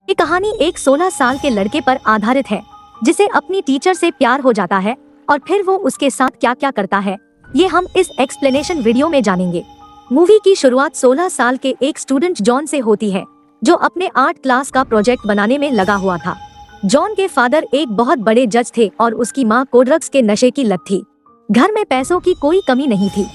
ये कहानी एक 16 साल के लड़के पर आधारित है जिसे अपनी टीचर से प्यार हो जाता है और फिर वो उसके साथ क्या क्या करता है ये हम इस एक्सप्लेनेशन वीडियो में जानेंगे। मूवी की शुरुआत 16 साल के एक स्टूडेंट जॉन से होती है जो अपने आर्ट क्लास का प्रोजेक्ट बनाने में लगा हुआ था। जॉन के फादर एक बहुत बड़े जज थे और उसकी माँ को ड्रग्स के नशे की लत थी। घर में पैसों की कोई कमी नहीं थी,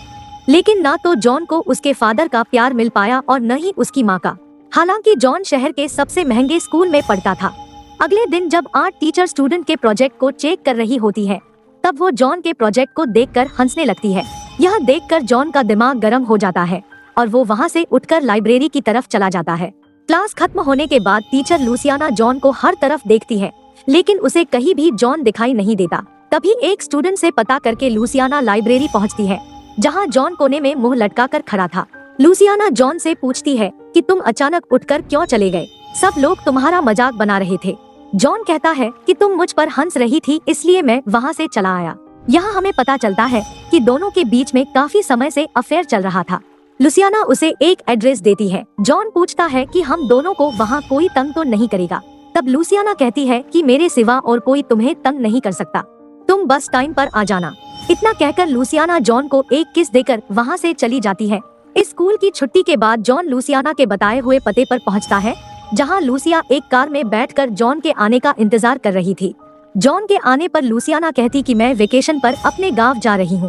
लेकिन ना तो जॉन को उसके फादर का प्यार मिल पाया और न ही उसकी माँ का। हालांकि जॉन शहर के सबसे महंगे स्कूल में पढ़ता था। अगले दिन जब आर्ट टीचर स्टूडेंट के प्रोजेक्ट को चेक कर रही होती है तब वो जॉन के प्रोजेक्ट को देखकर हंसने लगती है। यह देखकर जॉन का दिमाग गर्म हो जाता है और वो वहाँ से उठकर लाइब्रेरी की तरफ चला जाता है। क्लास खत्म होने के बाद टीचर लूसियाना जॉन को हर तरफ देखती है, लेकिन उसे कहीं भी जॉन दिखाई नहीं देता। तभी एक स्टूडेंट से पता करके लूसियाना लाइब्रेरी पहुँचती है जहाँ जॉन कोने में मुँह लटकाकर खड़ा था। लूसियाना जॉन से पूछती है कि तुम अचानक उठकर क्यों चले गए? सब लोग तुम्हारा मजाक बना रहे थे। जॉन कहता है कि तुम मुझ पर हंस रही थी इसलिए मैं वहाँ से चला आया। यहाँ हमें पता चलता है कि दोनों के बीच में काफी समय से अफेयर चल रहा था। लूसियाना उसे एक एड्रेस देती है। जॉन पूछता है कि हम दोनों को वहाँ कोई तंग तो नहीं करेगा। तब लूसियाना कहती है कि मेरे सिवा और कोई तुम्हें तंग नहीं कर सकता, तुम बस टाइम पर आ जाना। इतना कहकर लूसियाना जॉन को एक किस देकर वहाँ से चली जाती है। इस स्कूल की छुट्टी के बाद जॉन लूसियाना के बताए हुए पते पर पहुंचता है जहां लूसिया एक कार में बैठकर जॉन के आने का इंतजार कर रही थी। जॉन के आने पर लूसियाना कहती कि मैं वेकेशन पर अपने गांव जा रही हूं,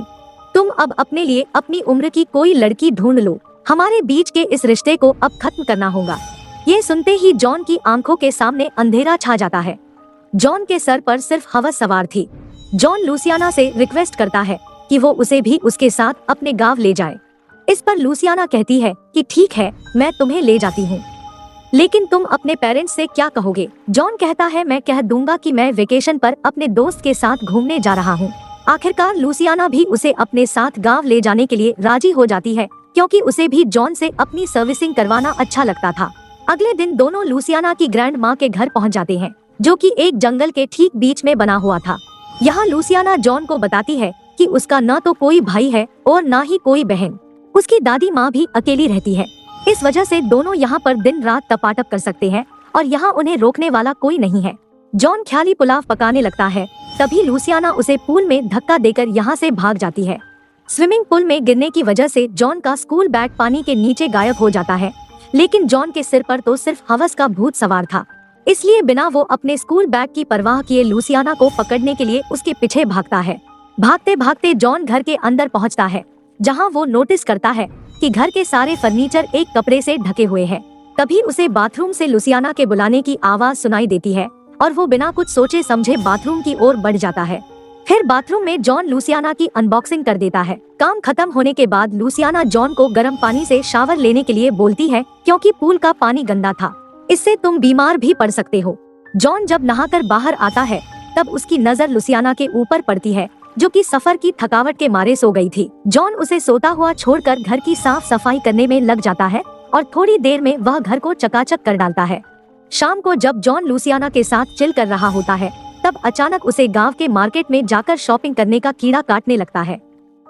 तुम अब अपने लिए अपनी उम्र की कोई लड़की ढूंढ लो, हमारे बीच के इस रिश्ते को अब खत्म करना होगा। ये सुनते ही जॉन की आंखों के सामने अंधेरा छा जाता है। जॉन के सर पर सिर्फ हवस सवार थी। जॉन लूसियाना से रिक्वेस्ट करता है कि वो उसे भी उसके साथ अपने गांव ले जाए। इस पर लूसियाना कहती है कि ठीक है, मैं तुम्हें ले जाती हूँ, लेकिन तुम अपने पेरेंट्स से क्या कहोगे? जॉन कहता है मैं कह दूंगा कि मैं वेकेशन पर अपने दोस्त के साथ घूमने जा रहा हूँ। आखिरकार लूसियाना भी उसे अपने साथ गांव ले जाने के लिए राजी हो जाती है क्योंकि उसे भी जॉन से अपनी सर्विसिंग करवाना अच्छा लगता था। अगले दिन दोनों लूसियाना की ग्रैंड माँ के घर पहुँच जाते हैं जो कि एक जंगल के ठीक बीच में बना हुआ था। यहाँ लूसियाना जॉन को बताती है कि उसका न तो कोई भाई है और न ही कोई बहन। उसकी दादी माँ भी अकेली रहती है। इस वजह से दोनों यहाँ पर दिन रात टपाटप कर सकते हैं और यहाँ उन्हें रोकने वाला कोई नहीं है। जॉन ख्याली पुलाव पकाने लगता है, तभी लूसियाना उसे पूल में धक्का देकर यहाँ से भाग जाती है। स्विमिंग पूल में गिरने की वजह से जॉन का स्कूल बैग पानी के नीचे गायब हो जाता है, लेकिन जॉन के सिर पर तो सिर्फ हवस का भूत सवार था, इसलिए बिना वो अपने स्कूल बैग की परवाह किए लूसियाना को पकड़ने के लिए उसके पीछे भागता है। भागते भागते जॉन घर के अंदर पहुँचता है जहां वो नोटिस करता है कि घर के सारे फर्नीचर एक कपड़े से ढके हुए हैं। तभी उसे बाथरूम से लूसियाना के बुलाने की आवाज सुनाई देती है और वो बिना कुछ सोचे समझे बाथरूम की ओर बढ़ जाता है। फिर बाथरूम में जॉन लूसियाना की अनबॉक्सिंग कर देता है। काम खत्म होने के बाद लूसियाना जॉन को गर्म पानी से शावर लेने के लिए बोलती है क्योंकि पूल का पानी गंदा था, इससे तुम बीमार भी पड़ सकते हो। जॉन जब नहाकर बाहर आता है तब उसकी नजर लूसियाना के ऊपर पड़ती है जो कि सफर की थकावट के मारे सो गई थी। जॉन उसे सोता हुआ छोड़कर घर की साफ सफाई करने में लग जाता है और थोड़ी देर में वह घर को चकाचक कर डालता है। शाम को जब जॉन लूसियाना के साथ चिल कर रहा होता है तब अचानक उसे गांव के मार्केट में जाकर शॉपिंग करने का कीड़ा काटने लगता है।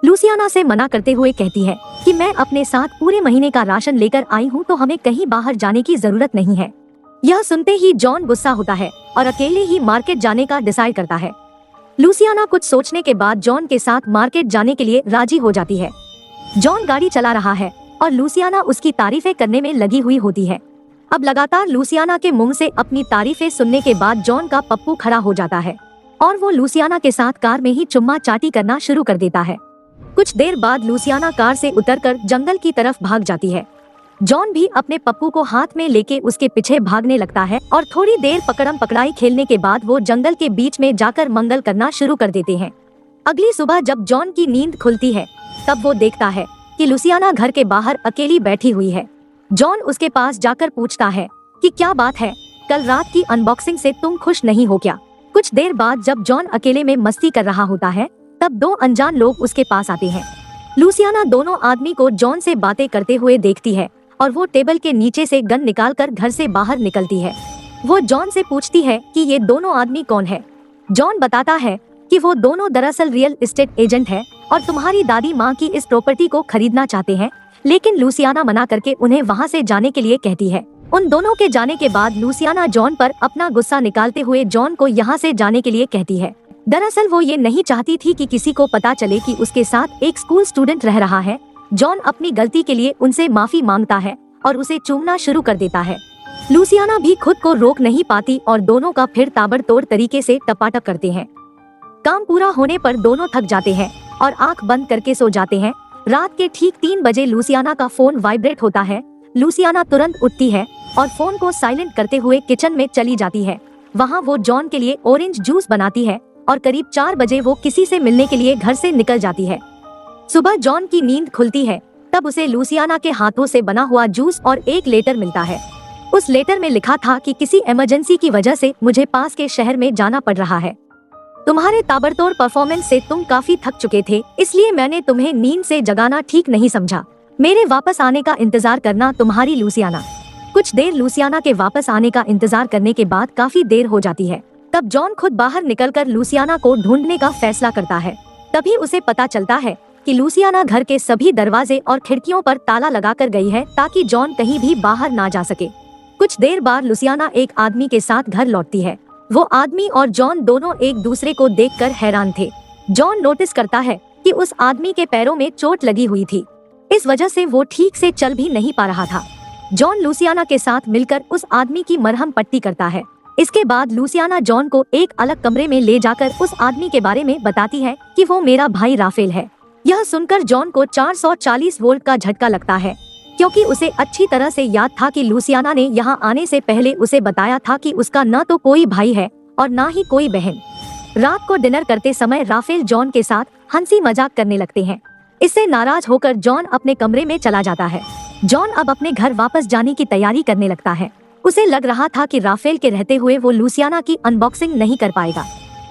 लूसियाना से मना करते हुए कहती है कि मैं अपने साथ पूरे महीने का राशन लेकर आई हूँ, तो हमें कहीं बाहर जाने की जरूरत नहीं है। यह सुनते ही जॉन गुस्सा होता है और अकेले ही मार्केट जाने का डिसाइड करता है। लूसियाना कुछ सोचने के बाद जॉन के साथ मार्केट जाने के लिए राजी हो जाती है। जॉन गाड़ी चला रहा है और लूसियाना उसकी तारीफें करने में लगी हुई होती है। अब लगातार लूसियाना के मुंह से अपनी तारीफें सुनने के बाद जॉन का पप्पू खड़ा हो जाता है और वो लूसियाना के साथ कार में ही चुम्मा चाटी करना शुरू कर देता है। कुछ देर बाद लूसियाना कार से उतरकर जंगल की तरफ भाग जाती है। जॉन भी अपने पप्पू को हाथ में लेके उसके पीछे भागने लगता है और थोड़ी देर पकड़म पकड़ाई खेलने के बाद वो जंगल के बीच में जाकर मंगल करना शुरू कर देते हैं। अगली सुबह जब जॉन की नींद खुलती है तब वो देखता है कि लूसियाना घर के बाहर अकेली बैठी हुई है। जॉन उसके पास जाकर पूछता है कि क्या बात है, कल रात की अनबॉक्सिंग से तुम खुश नहीं हो क्या? कुछ देर बाद जब जॉन अकेले में मस्ती कर रहा होता है तब दो अनजान लोग उसके पास आते हैं। लूसियाना दोनों आदमी को जॉन से बातें करते हुए देखती है और वो टेबल के नीचे से गन निकालकर घर से बाहर निकलती है। वो जॉन से पूछती है कि ये दोनों आदमी कौन है। जॉन बताता है कि वो दोनों दरअसल रियल एस्टेट एजेंट है और तुम्हारी दादी माँ की इस प्रॉपर्टी को खरीदना चाहते हैं, लेकिन लूसियाना मना करके उन्हें वहाँ से जाने के लिए कहती है। उन दोनों के जाने के बाद लूसियाना जॉन पर अपना गुस्सा निकालते हुए जॉन को यहाँ से जाने के लिए कहती है। दरअसल वो ये नहीं चाहती थी कि किसी को पता चले कि उसके साथ एक स्कूल स्टूडेंट रह रहा है। जॉन अपनी गलती के लिए उनसे माफी मांगता है और उसे चूमना शुरू कर देता है। लूसियाना भी खुद को रोक नहीं पाती और दोनों का फिर ताबड़तोड़ तरीके से टपाटप करते हैं। काम पूरा होने पर दोनों थक जाते हैं और आंख बंद करके सो जाते हैं। रात के ठीक 3 बजे लूसियाना का फोन वाइब्रेट होता है। लूसियाना तुरंत उठती है और फोन को साइलेंट करते हुए किचन में चली जाती है। वहाँ वो जॉन के लिए ऑरेंज जूस बनाती है और करीब 4 बजे वो किसी से मिलने के लिए घर से निकल जाती है। सुबह जॉन की नींद खुलती है, तब उसे लूसियाना के हाथों से बना हुआ जूस और एक लेटर मिलता है। उस लेटर में लिखा था कि किसी इमरजेंसी की वजह से मुझे पास के शहर में जाना पड़ रहा है। तुम्हारे ताबड़तोड़ परफॉर्मेंस से तुम काफी थक चुके थे, इसलिए मैंने तुम्हें नींद से जगाना ठीक नहीं समझा। मेरे वापस आने का इंतजार करना, तुम्हारी लूसियाना। कुछ देर लूसियाना के वापस आने का इंतजार करने के बाद काफी देर हो जाती है। तब जॉन खुद बाहर निकलकर लूसियाना को ढूंढने का फैसला करता है। तभी उसे पता चलता है कि लूसियाना घर के सभी दरवाजे और खिड़कियों पर ताला लगाकर गई है ताकि जॉन कहीं भी बाहर ना जा सके। कुछ देर बाद लूसियाना एक आदमी के साथ घर लौटती है। वो आदमी और जॉन दोनों एक दूसरे को देखकर हैरान थे। जॉन नोटिस करता है कि उस आदमी के पैरों में चोट लगी हुई थी, इस वजह से वो ठीक से चल भी नहीं पा रहा था। जॉन लूसियाना के साथ मिलकर उस आदमी की मरहम पट्टी करता है। इसके बाद लूसियाना जॉन को एक अलग कमरे में ले जाकर उस आदमी के बारे में बताती है कि वो मेरा भाई राफेल है। यह सुनकर जॉन को 440 वोल्ट का झटका लगता है, क्योंकि उसे अच्छी तरह से याद था कि लूसियाना ने यहाँ आने से पहले उसे बताया था कि उसका न तो कोई भाई है और न ही कोई बहन। रात को डिनर करते समय राफेल जॉन के साथ हंसी मजाक करने लगते हैं। इससे नाराज होकर जॉन अपने कमरे में चला जाता है। जॉन अब अपने घर वापस जाने की तैयारी करने लगता है। उसे लग रहा था कि राफेल के रहते हुए वो लूसियाना की अनबॉक्सिंग नहीं कर पाएगा।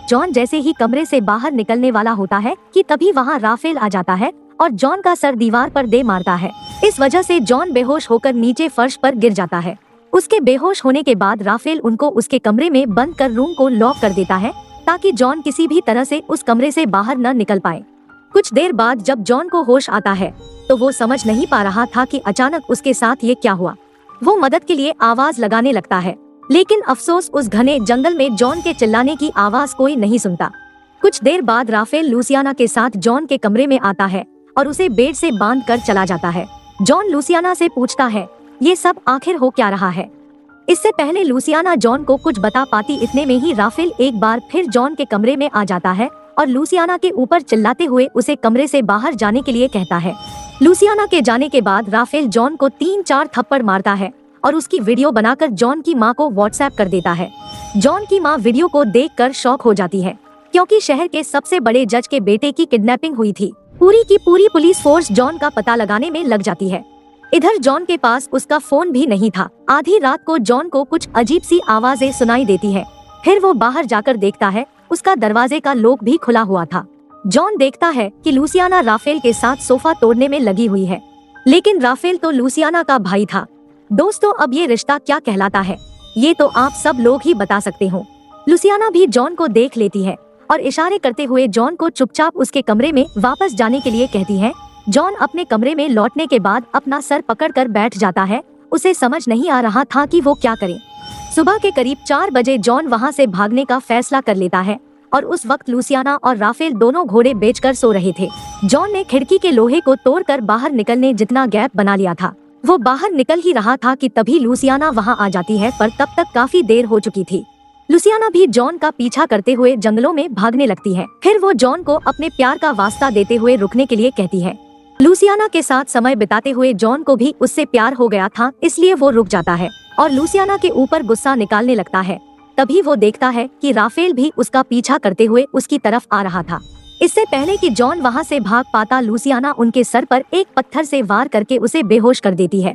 जॉन जैसे ही कमरे से बाहर निकलने वाला होता है कि तभी वहाँ राफेल आ जाता है और जॉन का सर दीवार पर दे मारता है। इस वजह से जॉन बेहोश होकर नीचे फर्श पर गिर जाता है। उसके बेहोश होने के बाद राफेल उनको उसके कमरे में बंद कर रूम को लॉक कर देता है ताकि जॉन किसी भी तरह से उस कमरे से बाहर न निकल पाए। कुछ देर बाद जब जॉन को होश आता है तो वो समझ नहीं पा रहा था कि अचानक उसके साथ ये क्या हुआ। वो मदद के लिए आवाज लगाने लगता है, लेकिन अफसोस उस घने जंगल में जॉन के चिल्लाने की आवाज कोई नहीं सुनता। कुछ देर बाद राफेल लूसियाना के साथ जॉन के कमरे में आता है और उसे बेड से बांध कर चला जाता है। जॉन लूसियाना से पूछता है, ये सब आखिर हो क्या रहा है। इससे पहले लूसियाना जॉन को कुछ बता पाती, इतने में ही राफेल एक बार फिर जॉन के कमरे में आ जाता है और लूसियाना के ऊपर चिल्लाते हुए उसे कमरे से बाहर जाने के लिए कहता है। लूसियाना के जाने के बाद राफेल जॉन को 3-4 थप्पड़ मारता है और उसकी वीडियो बनाकर जॉन की मां को व्हाट्सएप कर देता है। जॉन की मां वीडियो को देखकर शॉक हो जाती है, क्योंकि शहर के सबसे बड़े जज के बेटे की किडनैपिंग हुई थी। पूरी की पूरी पुलिस फोर्स जॉन का पता लगाने में लग जाती है। इधर जॉन के पास उसका फोन भी नहीं था। आधी रात को जॉन को कुछ अजीब सी आवाजें सुनाई देती है। फिर वो बाहर जाकर देखता है, उसका दरवाजे का लॉक भी खुला हुआ था। जॉन देखता है कि लूसियाना राफेल के साथ सोफा तोड़ने में लगी हुई है, लेकिन राफेल तो लूसियाना का भाई था। दोस्तों, अब ये रिश्ता क्या कहलाता है, ये तो आप सब लोग ही बता सकते हो। लूसियाना भी जॉन को देख लेती है और इशारे करते हुए जॉन को चुपचाप उसके कमरे में वापस जाने के लिए कहती है। जॉन अपने कमरे में लौटने के बाद अपना सर पकड़कर बैठ जाता है। उसे समझ नहीं आ रहा था कि वो क्या करे। सुबह के करीब 4 बजे जॉन वहाँ से भागने का फैसला कर लेता है और उस वक्त लूसियाना और राफेल दोनों घोड़े बेचकर सो रहे थे। जॉन ने खिड़की के लोहे को तोड़कर बाहर निकलने जितना गैप बना लिया था। वो बाहर निकल ही रहा था कि तभी लूसियाना वहाँ आ जाती है, पर तब तक काफी देर हो चुकी थी। लूसियाना भी जॉन का पीछा करते हुए जंगलों में भागने लगती है। फिर वो जॉन को अपने प्यार का वास्ता देते हुए रुकने के लिए कहती है। लूसियाना के साथ समय बिताते हुए जॉन को भी उससे प्यार हो गया था, इसलिए वो रुक जाता है और लूसियाना के ऊपर गुस्सा निकालने लगता है। तभी वो देखता है कि राफेल भी उसका पीछा करते हुए उसकी तरफ आ रहा था। इससे पहले कि जॉन वहाँ से भाग पाता, लूसियाना उनके सर पर एक पत्थर से वार करके उसे बेहोश कर देती है।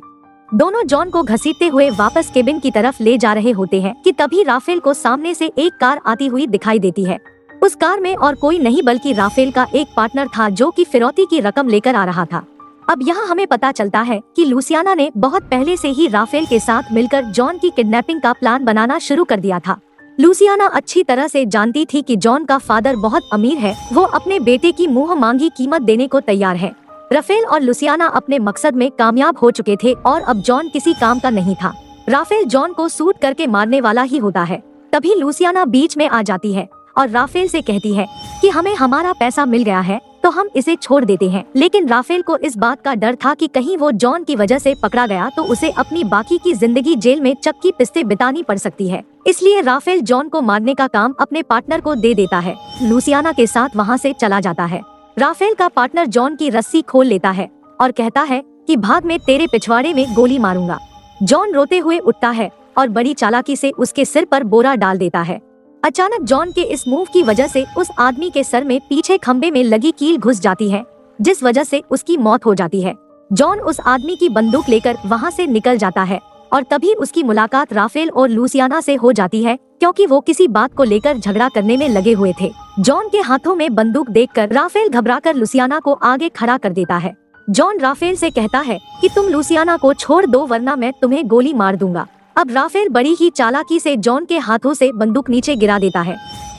दोनों जॉन को घसीटते हुए वापस केबिन की तरफ ले जा रहे होते हैं कि तभी राफेल को सामने से एक कार आती हुई दिखाई देती है। उस कार में और कोई नहीं बल्कि राफेल का एक पार्टनर था, जो कि फिरौती की रकम लेकर आ रहा था। अब यहाँ हमें पता चलता है कि लूसियाना ने बहुत पहले से ही राफेल के साथ मिलकर जॉन की किडनैपिंग का प्लान बनाना शुरू कर दिया था। लूसियाना अच्छी तरह से जानती थी कि जॉन का फादर बहुत अमीर है, वो अपने बेटे की मुंह मांगी कीमत देने को तैयार है। राफेल और लूसियाना अपने मकसद में कामयाब हो चुके थे और अब जॉन किसी काम का नहीं था। राफेल जॉन को सूट करके मारने वाला ही होता है। तभी लूसियाना बीच में आ जाती है और राफेल से कहती है कि हमें हमारा पैसा मिल गया है तो हम इसे छोड़ देते हैं। लेकिन राफेल को इस बात का डर था कि कहीं वो जॉन की वजह से पकड़ा गया तो उसे अपनी बाकी की जिंदगी जेल में चक्की पिसते बितानी पड़ सकती है। इसलिए राफेल जॉन को मारने का काम अपने पार्टनर को दे देता है। लूसियाना के साथ वहाँ से चला जाता है। राफेल का पार्टनर जॉन की रस्सी खोल लेता है और कहता है कि भाग, मैं तेरे पिछवाड़े में गोली मारूंगा। जॉन रोते हुए उठता है और बड़ी चालाकी से उसके सिर पर बोरा डाल देता है। अचानक जॉन के इस मूव की वजह से उस आदमी के सर में पीछे खंबे में लगी कील घुस जाती है, जिस वजह से उसकी मौत हो जाती है। जॉन उस आदमी की बंदूक लेकर वहाँ से निकल जाता है और तभी उसकी मुलाकात राफेल और लूसियाना से हो जाती है, क्योंकि वो किसी बात को लेकर झगड़ा करने में लगे हुए थे। जॉन के हाथों में बंदूक देखकर राफेल घबराकर लूसियाना को आगे खड़ा कर देता है। जॉन राफेल से कहता है कि तुम लूसियाना को छोड़ दो वरना मैं तुम्हें गोली मार दूंगा। अब राफेल बड़ी ही चालाकी से जॉन के हाथों से बंदूक नीचे गिरा देता है।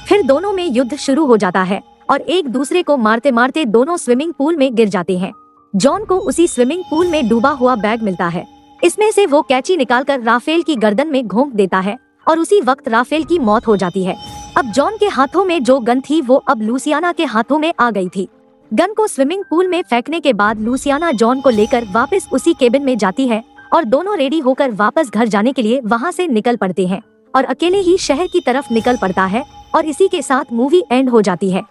फिर दोनों में युद्ध शुरू हो जाता है और एक दूसरे को मारते मारते दोनों स्विमिंग पूल में गिर जाते हैं। जॉन को उसी स्विमिंग पूल में डूबा हुआ बैग मिलता है। इसमें से वो कैंची निकालकर राफेल की गर्दन में घोंप देता है और उसी वक्त राफेल की मौत हो जाती है। अब जॉन के हाथों में जो गन थी वो अब लूसियाना के हाथों में आ गई थी। गन को स्विमिंग पूल में फेंकने के बाद लूसियाना जॉन को लेकर वापस उसी केबिन में जाती है और दोनों रेडी होकर वापस घर जाने के लिए वहाँ से निकल पड़ते हैं और अकेले ही शहर की तरफ निकल पड़ता है और इसी के साथ मूवी एंड हो जाती है।